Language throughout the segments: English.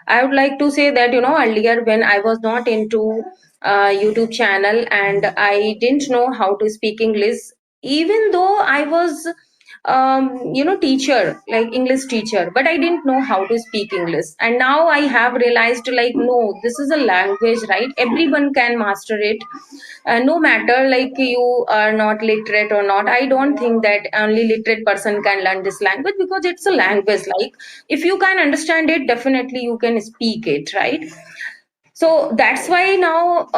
I would like to say that, earlier when I was not into YouTube channel and I didn't know how to speak English, even though I was, teacher, like English teacher, but I didn't know how to speak English. And now I have realized, like, no, this is a language, right? Everyone can master it. No matter like you are not literate or not. I don't think that only literate person can learn this language, because it's a language. Like, if you can understand it, definitely you can speak it, right? So that's why now,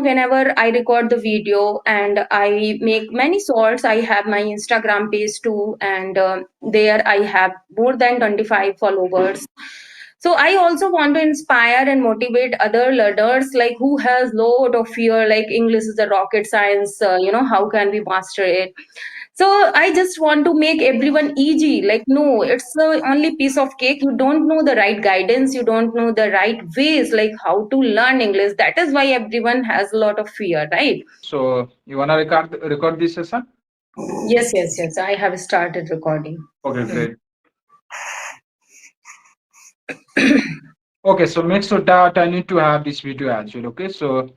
whenever I record the video and I make many shorts, I have my Instagram page too, and there I have more than 25 followers. So I also want to inspire and motivate other learners, like who has lot of fear, like English is a rocket science, how can we master it? So I just want to make everyone easy. Like, no, it's the only piece of cake. You don't know the right guidance. You don't know the right ways, like how to learn English. That is why everyone has a lot of fear, right? So you wanna record this session? Yes, yes, yes. I have started recording. Okay, great. Okay, so make sure that I need to have this video as well. Okay, so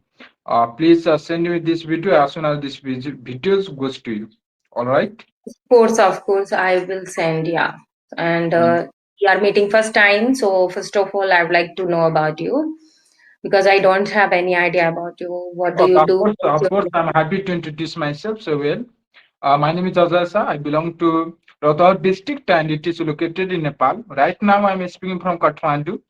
please send me this video as soon as this videos goes to you. All right. Of course, I will send. Yeah, and Mm. we are meeting first time. So first of all, I would like to know about you, because I don't have any idea about you. What do Okay, you do? What's of your course, I'm happy to introduce myself. So well, my name is Azasa. I belong to Rohtak district and it is located in Nepal. Right now, I'm speaking from Kathmandu,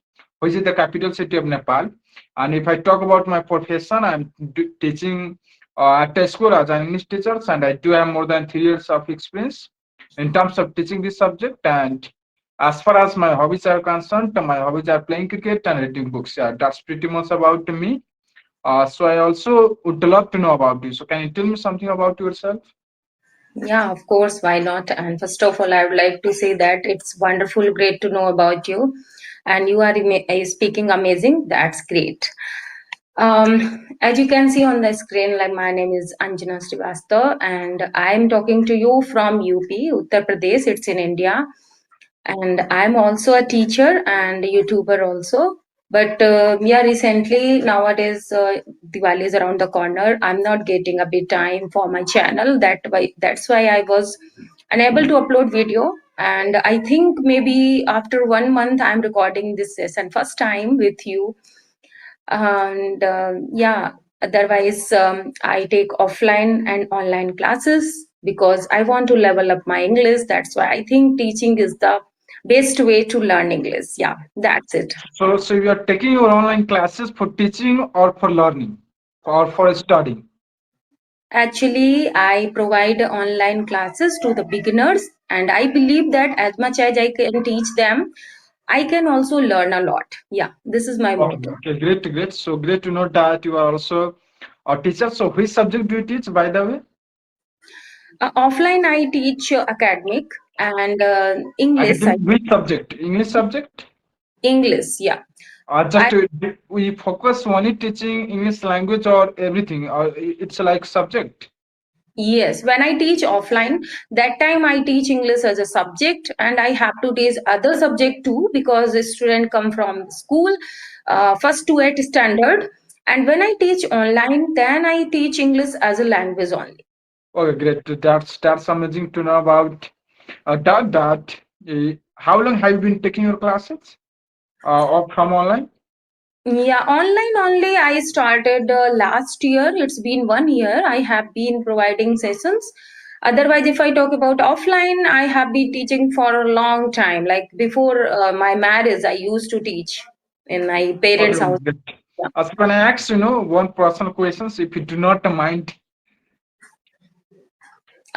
which is the capital city of Nepal. And if I talk about my profession, I'm teaching at a school as an English teacher, and I do have more than 3 years of experience in terms of teaching this subject. And as far as my hobbies are concerned, my hobbies are playing cricket and reading books. Yeah, that's pretty much about me. So I also would love to know about you. So can you tell me something about yourself? Yeah, of course, why not? And first of all, I would like to say that it's wonderful, great to know about you. And you are speaking amazing. That's great. As you can see on the screen, like, my name is Anjana Srivastava, and I'm talking to you from UP, Uttar Pradesh. It's in India, and I'm also a teacher and a YouTuber also. But yeah, recently nowadays, Diwali is around the corner. I'm not getting a bit time for my channel. That's why I was unable to upload video. And I think maybe after 1 month, I'm recording this session first time with you. And yeah, otherwise, I take offline and online classes because I want to level up my English. That's why I think teaching is the best way to learn English. Yeah, that's it. So you are taking your online classes for teaching or for learning or for studying? Actually, I provide online classes to the beginners, and I believe that as much as I can teach them, I can also learn a lot. Yeah, this is my Okay, motto. okay, great, great. So great to know that you are also a teacher. So which subject do you teach, by the way? Offline, I teach academic and English. Academic, which subject? English subject? English, yeah. Just we focus only teaching English language or everything, or it's like subject. Yes, when I teach offline, that time I teach English as a subject, and I have to teach other subject too, because the student come from school, first to eight standard. And when I teach online, then I teach English as a language only. Okay, great. That's amazing to know about that. How long have you been taking your classes or from online? Yeah, online only I started last year. It's been 1 year. I have been providing sessions. Otherwise, if I talk about offline, I have been teaching for a long time. Like before my marriage, I used to teach in my Okay, parents' house. great. Yeah. So can I ask, one personal questions if you do not mind?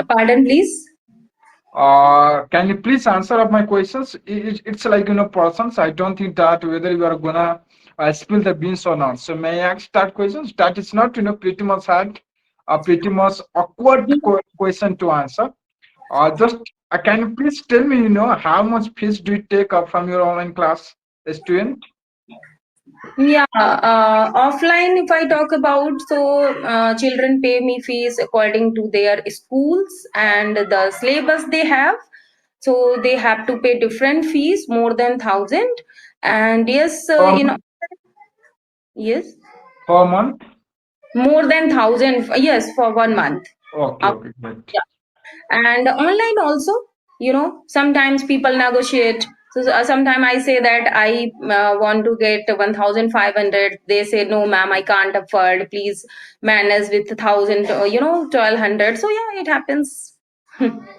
Pardon, please. Can you please answer up my questions? It's like, persons. I don't think that whether you are gonna spill the beans or not. So may I ask that questions? That is not, pretty much hard, a pretty much awkward question to answer. Just can you please tell me, how much fees do you take up from your online class student? Yeah, offline, if I talk about, so children pay me fees according to their schools and the syllabus they have. So they have to pay different fees, more than 1,000. And yes, Per month? yes, Per month? more than 1,000. Yes, for 1 month. Okay, Uh, okay, great. yeah. And online also, sometimes people negotiate. So sometimes I say that I want to get 1,500. They say, no ma'am, I can't afford, please manage with 1,000, 1,200. So yeah, it happens.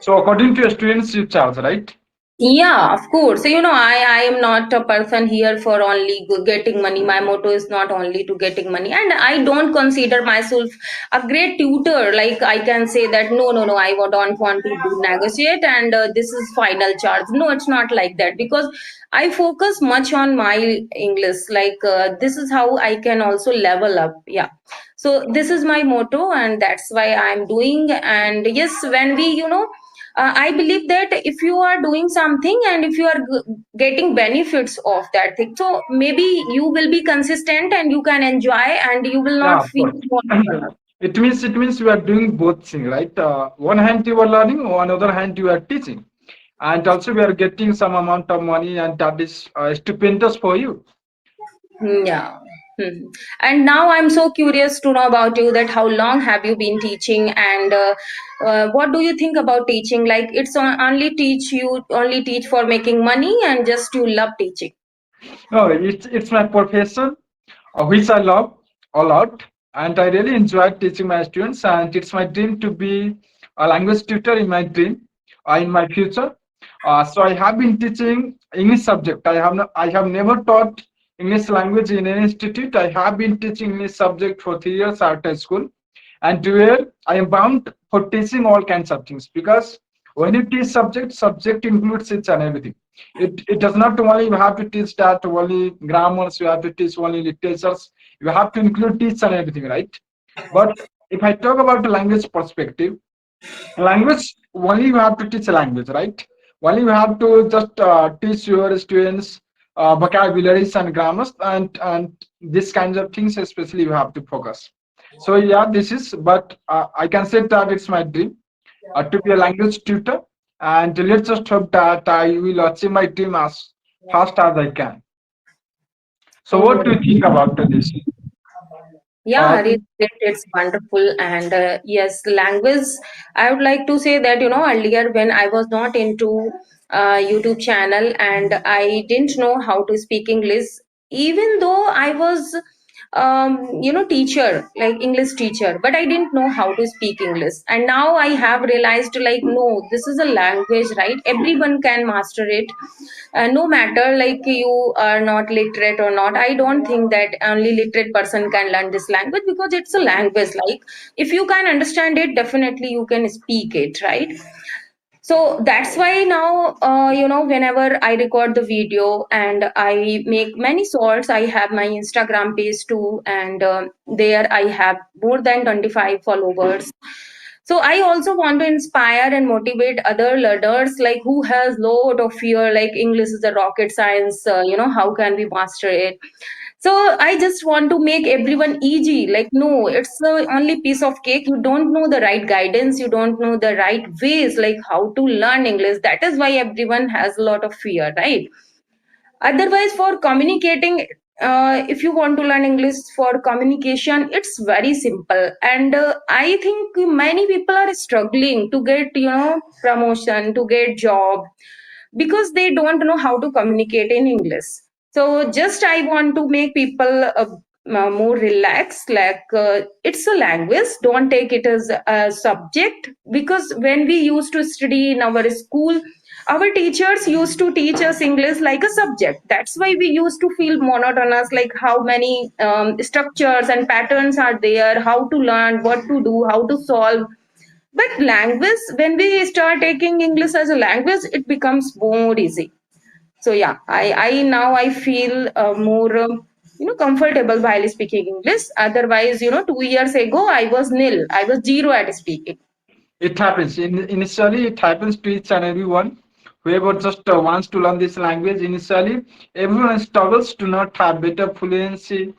So according to your students, you charge, right? Yeah, of course. So, I am not a person here for only getting money. My motto is not only to getting money. And I don't consider myself a great tutor. Like I can say that, no, no, no, don't want to do negotiate and this is final charge. No, it's not like that because I focus much on my English. Like this is how I can also level up. Yeah. So this is my motto and that's why I'm doing. And yes, when we, I believe that if you are doing something and if you are getting benefits of that thing, so maybe you will be consistent and you can enjoy and you will Yeah, not of feel course. monotonous. It means you are doing both things, right? One hand you are learning, on other hand you are teaching, and also we are getting some amount of money, and that is stupendous for you. Yeah. Hmm. And now I'm so curious to know about you that how long have you been teaching and what do you think about teaching? Like only teach for making money and just you love teaching. No, it's my profession, which I love a lot, and I really enjoy teaching my students. And it's my dream to be a language tutor in my dream, in my future. So I have been teaching English subject. I have never taught English language in an institute. I have been teaching English subject for 3 years after school, and where I am bound for teaching all kinds of things because when you teach subject includes each and everything. It does not only you have to teach that only grammars, you have to teach only literatures, you have to include teach and everything, right? But if I talk about the language perspective, language only you have to teach a language, right? Only you have to just teach your students vocabularies and grammars and these kinds of things, especially you have to focus. So yeah, this is, but I can say that it's my dream to be a language tutor, and let's just hope that I will achieve my dream as fast as I can. So what Oh, do you think about this? yeah, Uh, it's wonderful. And yes, language, I would like to say that, earlier when I was not into YouTube channel and I didn't know how to speak English, even though I was, teacher, like English teacher, but I didn't know how to speak English. And now I have realized, like, no, this is a language, right? Everyone can master it, no matter like you are not literate or not. I don't think that only literate person can learn this language because it's a language. Like if you can understand it, definitely you can speak it, right? So that's why now, whenever I record the video and I make many shorts, I have my Instagram page too, and there I have more than 25 followers. So I also want to inspire and motivate other learners like who has lot of fear, like English is a rocket science, how can we master it? So I just want to make everyone easy. Like, no, it's the only piece of cake. You don't know the right guidance. You don't know the right ways, like how to learn English. That is why everyone has a lot of fear, right? Otherwise, for communicating, if you want to learn English for communication, it's very simple. And I think many people are struggling to get, promotion, to get job because they don't know how to communicate in English. So just I want to make people more relaxed. Like it's a language. Don't take it as a subject because when we used to study in our school, our teachers used to teach us English like a subject. That's why we used to feel monotonous. Like how many structures and patterns are there, how to learn, what to do, how to solve. But language, when we start taking English as a language, it becomes more easy. So yeah, I now I feel more comfortable while speaking English. Otherwise, 2 years ago I was nil. I was zero at speaking. It happens. Initially, it happens to each and everyone. Whoever just wants to learn this language, initially, everyone struggles to not have better fluency,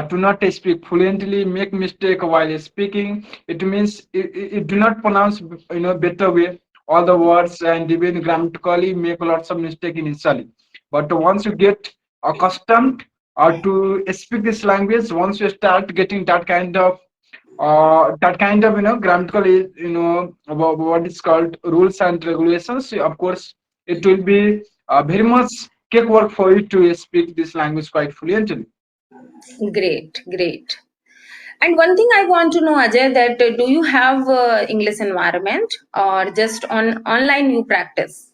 to not speak fluently, make mistake while speaking. It means it do not pronounce, better way all the words and even grammatically make lots of mistake initially. But once you get accustomed to speak this language. Once you start getting that kind of grammatical about what is called rules and regulations, of course it will be very much cake work for you to speak this language quite fluently. Great, great. And one thing I want to know, Ajay, that do you have English environment or just on online you practice?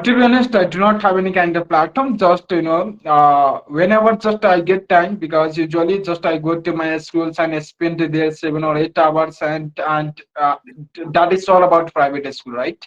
To be honest, I do not have any kind of platform. Just whenever just I get time, because usually just I go to my schools and I spend there 7 or 8 hours, and that is all about private school, right?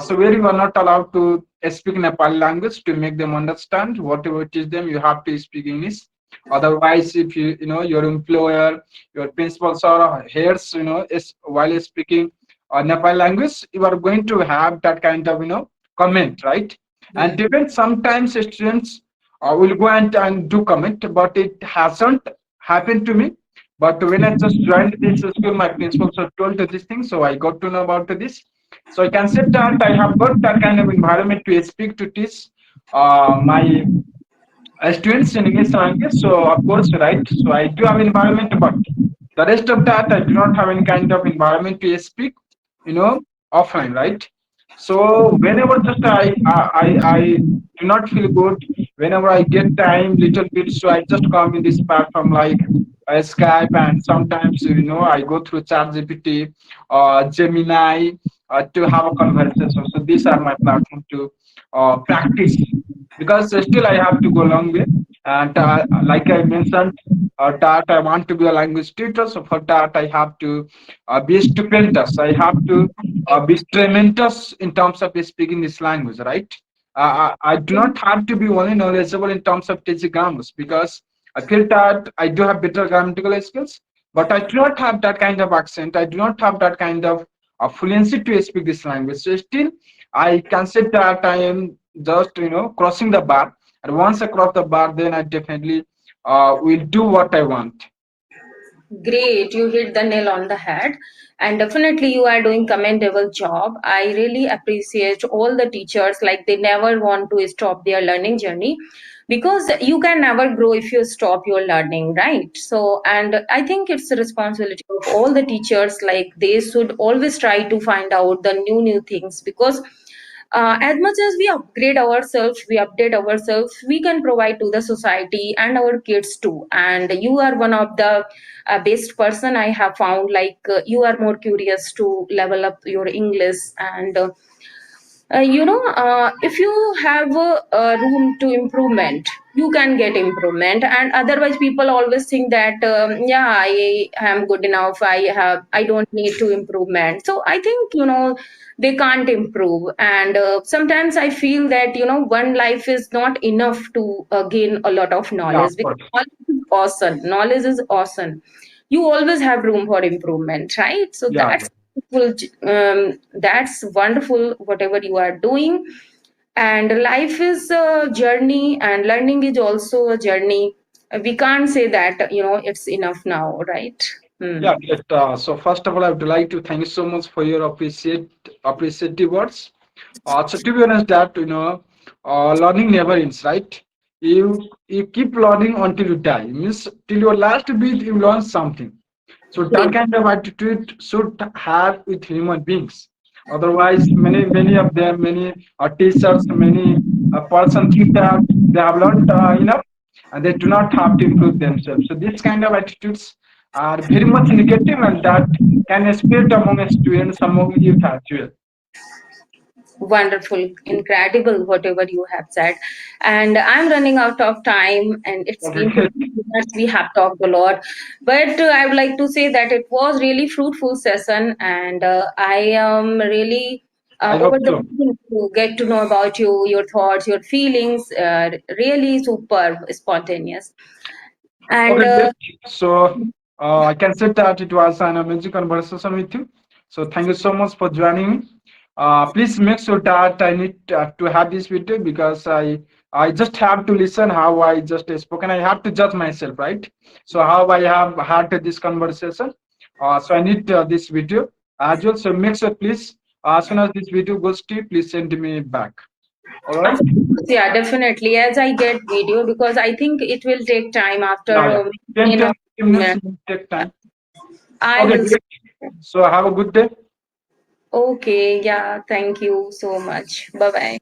So where you are not allowed to speak Nepali language to make them understand whatever you teach them, you have to speak English. Otherwise, if your employer, your principals or heads, is while speaking Nepali language, you are going to have that kind of comment, right? And Hmm. even sometimes students will go and do comment, but it hasn't happened to me. But when I just joined this school, my principals have told this thing, so I got to know about this. So I can say that I have got that kind of environment to speak, to teach my students in English language. So of course, right. So I do have environment, but the rest of that I do not have any kind of environment to speak, offline, right? So whenever just I do not feel good, whenever I get time little bit, so I just come in this platform like Skype, and sometimes I go through ChatGPT, Gemini, to have a conversation. So these are my platform to practice, because still I have to go long way. And like I mentioned, that I want to be a language teacher. So for that, I have to be stupendous. I have to be tremendous in terms of speaking this language, right? I do not have to be only knowledgeable in terms of teaching grammars, because I feel that I do have better grammatical skills, but I do not have that kind of accent. I do not have that kind of fluency to speak this language. So still, I can say that I am just crossing the bar, and once I cross the bar, then I definitely will do what I want. Great, you hit the nail on the head, and definitely you are doing commendable job. I really appreciate all the teachers, like they never want to stop their learning journey, because you can never grow if you stop your learning, right? So, and I think it's the responsibility of all the teachers, like they should always try to find out the new things, because as much as we upgrade ourselves, we update ourselves, we can provide to the society and our kids too. And you are one of the best person I have found. Like you are more curious to level up your English, and if you have a room to improvement, you can get improvement. And otherwise people always think that yeah, I am good enough, I don't need to improvement. So I think they can't improve. And sometimes I feel that one life is not enough to gain a lot of Yeah, of knowledge, because course. knowledge is awesome. You always have room for improvement, right? So Yeah, that's wonderful whatever you are doing. And life is a journey, and learning is also a journey. We can't say that it's enough now, right? Hmm. yeah. But, so first of all, I would like to thank you so much for your appreciative words. So to be honest, that learning never ends, right? You keep learning until you die. Means till your last breath, you learn something. So that Great. kind of attitude should have with human beings. Otherwise, many of them, many teachers, many person think that they have learned enough, and they do not have to improve themselves. So this kind of attitudes are very much negative, and that can spread among students, among youth as well. Wonderful, incredible, whatever you have said. And I'm running out of time, and it's been Okay. 50 minutes. We have talked a lot, but I would like to say that it was really fruitful session, and I am really I hope over the so. moon to get to know about you, your thoughts, your feelings. Really superb, spontaneous, and Okay, great. So I can say that it was an amazing conversation with you. So thank you so much for joining me. Please make sure that I need to have this video, because I just have to listen how I just spoken. I have to judge myself, right? So how I have had this conversation. So I need this video as well. So make sure, please, as soon as this video goes to you, please send me back. All right. Yeah, definitely. As I get video, because I think it will take time after Yeah, yeah. 10, in a 10 minutes minute. will take time. I Okay, will. great. So have a good day. Okay. Yeah. Thank you so much. Bye bye.